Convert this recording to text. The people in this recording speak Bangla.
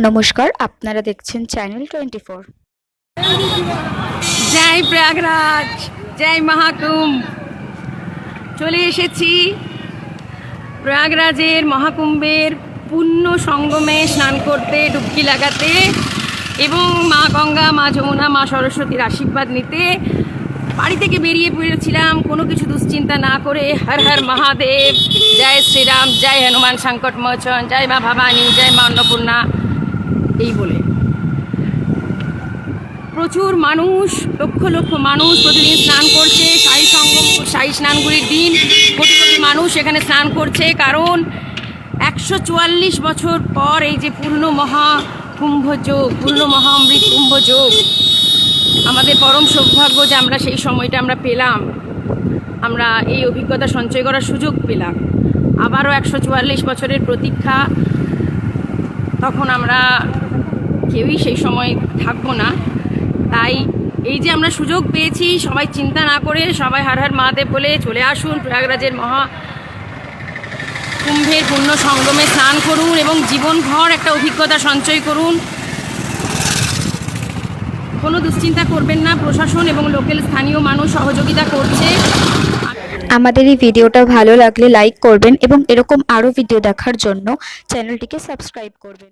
নমস্কার, আপনারা দেখছেন চ্যানেল 24। জয় প্রয়াগরাজ, জয় মহাকুম্ভ। চলে এসেছি প্রয়াগরাজের মহাকুম্ভের পুণ্য সঙ্গমে স্নান করতে, ডুবকি লাগাতে এবং মা গঙ্গা, মা যমুনা, মা সরস্বতীর আশীর্বাদ নিতে। বাড়ি থেকে বেরিয়ে পড়েছিলাম কোনো কিছু দুশ্চিন্তা না করে, হর হর মহাদেব, জয় শ্রীরাম, জয় হনুমান সংকট মোচন, জয় মা ভবানী, জয় মা অন্নপূর্ণা, এই বলে প্রচুর মানুষ, লক্ষ লক্ষ মানুষ প্রতিদিন স্নান করছে। শাহী স্নানগুলির দিন কোটি কোটি মানুষ এখানে স্নান করছে, কারণ 144 বছর পর এই যে পূর্ণ মহাকুম্ভযোগ, পূর্ণ মহামৃত কুম্ভযোগ, আমাদের পরম সৌভাগ্য যে আমরা সেই সময়টা আমরা পেলাম, আমরা এই অভিজ্ঞতা সঞ্চয় করার সুযোগ পেলাম। আবারও 144 বছরের প্রতীক্ষা, তখন আমরা কেউই সেই সময় থাকবো না। তাই এই যে আমরা সুযোগ পেয়েছি, সবাই চিন্তা না করে সবাই হর হর মহাদেব বলে চলে আসুন, প্রয়াগরাজের মহা কুম্ভের পূর্ণ সঙ্গমে স্নান করুন এবং জীবনভর একটা অভিজ্ঞতা সঞ্চয় করুন। কোনো দুশ্চিন্তা করবেন না, প্রশাসন এবং লোকাল স্থানীয় মানুষ সহযোগিতা করছে। আমাদের এই ভিডিওটা ভালো লাগলে লাইক করবেন এবং এরকম আরও ভিডিও দেখার জন্য চ্যানেলটিকে সাবস্ক্রাইব করবেন।